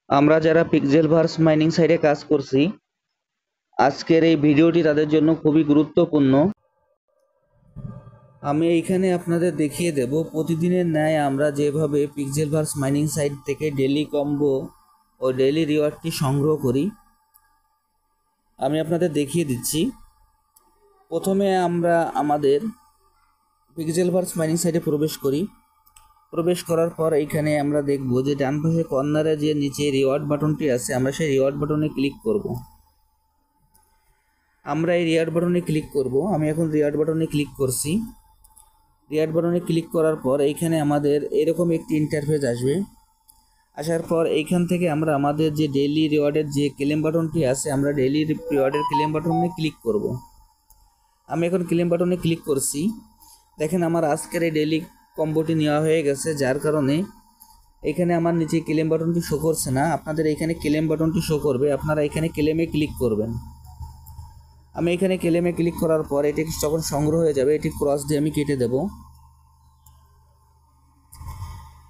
আমরা যারা পিক্সেলভার্স মাইনিং সাইটে কাজ করছি, আজকের এই ভিডিওটি তাদের জন্য খুবই গুরুত্বপূর্ণ। আমি এইখানে আপনাদের দেখিয়ে দেব প্রতিদিনের ন্যায় আমরা যেভাবে পিক্সেলভার্স মাইনিং সাইট থেকে ডেইলি কম্বো ও ডেইলি রিওয়ার্ডটি সংগ্রহ করি। আমি আপনাদের দেখিয়ে দিচ্ছি। প্রথমে আমরা আমাদের পিক্সেলভার্স মাইনিং সাইটে প্রবেশ করি। প্রবেশ করার পর এইখানে আমরা দেখব যে ডান পাশে কর্নারে যে নিচে রিওয়ার্ড বাটনটি আছে, আমরা সেই রিওয়ার্ড বাটনে ক্লিক করব। আমরা এই রিওয়ার্ড বাটনে ক্লিক করব। আমি এখন রিওয়ার্ড বাটনে ক্লিক করছি। রিওয়ার্ড বাটনে ক্লিক করার পর এইখানে আমাদের এরকম একটি ইন্টারফেস আসবে। আসার পর এইখান থেকে আমরা আমাদের যে ডেইলি রিওয়ার্ডের যে ক্লেম বাটনটি আছে, আমরা ডেইলি রিওয়ার্ডের ক্লেম বাটনে ক্লিক করব। আমি এখন ক্লেম বাটনে ক্লিক করছি। দেখেন আমার আজকের এই ডেইলি কম্বোটি নেওয়া হয়ে গেছে, যার কারণে এখানে আমার নিচে ক্লেম বাটনটি শো করছে না। আপনাদের এখানে ক্লেম বাটনটি শো করবে, আপনারা এখানে ক্লেমে ক্লিক করবেন। আমি এখানে ক্লেমে ক্লিক করার পর এটি যখন সংগ্রহ হয়ে যাবে, এটি ক্রস দিয়ে আমি কেটে দেব।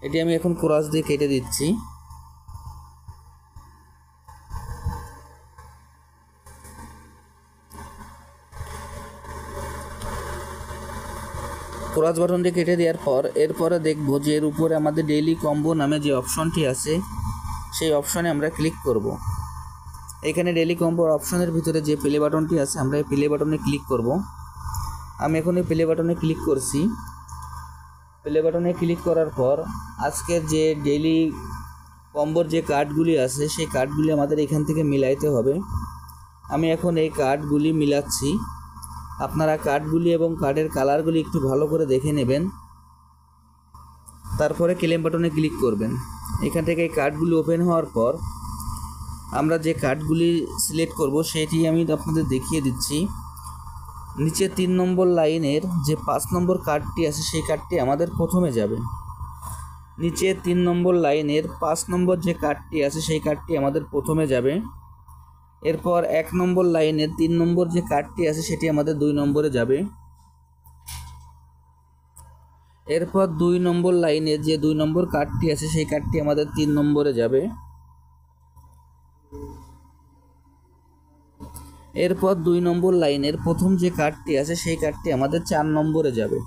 এটি আমি এখন ক্রস দিয়ে কেটে দিচ্ছি। ক্রস বাটন দিয়ে কেটে দেওয়ার পর এরপরে দেখব যে এর উপরে আমাদের ডেইলি কম্বো নামে যে অপশনটি আছে, সেই অপশনে আমরা ক্লিক করব। এখানে ডেইলি কম্বোর অপশনের ভিতরে যে প্লে বাটনটি আছে, আমরা এই প্লে বাটনে ক্লিক করব। আমি এখন এই প্লে বাটনে ক্লিক করছি। প্লে বাটনে ক্লিক করার পর আজকের যে ডেইলি কম্বোর যে কার্ডগুলি আছে, সেই কার্ডগুলি আমাদের এখান থেকে মিলাইতে হবে। আমি এখন এই কার্ডগুলি মিলাচ্ছি। আপনারা কার্ডগুলি এবং কার্ডের কালারগুলি একটু ভালো করে দেখে নেবেন, তারপরে ক্লেম বাটনে ক্লিক করবেন। এখান থেকে এই কার্ডগুলি ওপেন হওয়ার পর আমরা যে কার্ডগুলি সিলেক্ট করব সেটি আমি আপনাদের দেখিয়ে দিচ্ছি। নিচে 3 নম্বর লাইনের যে 5 নম্বর কার্ডটি আছে, সেই কার্ডটি আমাদের প্রথমে যাবে। নিচে 3 নম্বর লাইনের 5 নম্বর যে কার্ডটি আছে, সেই কার্ডটি আমাদের প্রথমে যাবে। এরপর 1 নম্বর লাইনের 3 নম্বর যে কার্ডটি আছে, সেটি আমাদের 2 নম্বরে যাবে। এরপর 2 নম্বর লাইনের যে 2 নম্বর কার্ডটি আছে, সেই কার্ডটি আমাদের 3 নম্বরে যাবে। এরপর 2 নম্বর লাইনের প্রথম যে কার্ডটি আছে, সেই কার্ডটি আমাদের 4 নম্বরে যাবে।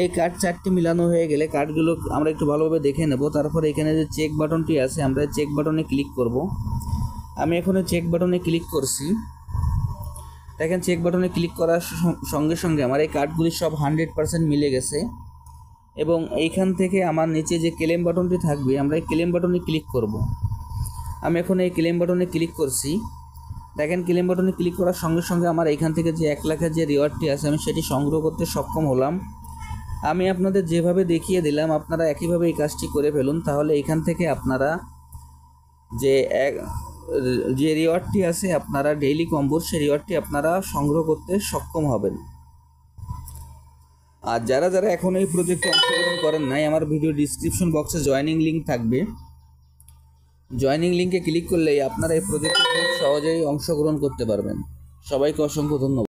এই কার্ড 4টি মিলানো হয়ে গেলে কার্ডগুলো আমরা একটু ভালোভাবে দেখে নেব। তারপর এখানে যে চেক বাটনটি আছে, আমরা চেক বাটনে ক্লিক করব। আমি এখন চেক বাটনে ক্লিক করছি। দেখেন চেক বাটনে ক্লিক করার সঙ্গে সঙ্গে আমার এই কার্ডগুলি সব 100% মিলে গেছে। এবং এইখান থেকে আমার নিচে যে ক্লেম বাটনটি থাকবে, আমরা এই ক্লেম বাটনে ক্লিক করব। আমি এখন এই ক্লেম বাটনে ক্লিক করছি। দেখেন ক্লেম বাটনে ক্লিক করার সঙ্গে সঙ্গে আমার এইখান থেকে যে 1 লাখের যে রিওয়ার্ডটি আছে, আমি সেটি সংগ্রহ করতে সক্ষম হলাম। আমি আপনাদের যেভাবে দেখিয়ে দিলাম, আপনারা একইভাবে এই কাজটি করে ফেলুন। তাহলে এখান থেকে আপনারা যে রিওয়ার্ডটি আছে আপনারা ডেইলি কম্বোর, সেই রিওয়ার্ডটি আপনারা সংগ্রহ করতে সক্ষম হবেন। আর যারা যারা এখনও এই প্রজেক্টে অংশগ্রহণ করেন নাই, আমার ভিডিও ডিসক্রিপশন বক্সে জয়েনিং লিঙ্ক থাকবে। জয়েনিং লিঙ্কে ক্লিক করলেই আপনারা এই প্রজেক্টে খুব সহজেই অংশগ্রহণ করতে পারবেন। সবাইকে অসংখ্য ধন্যবাদ।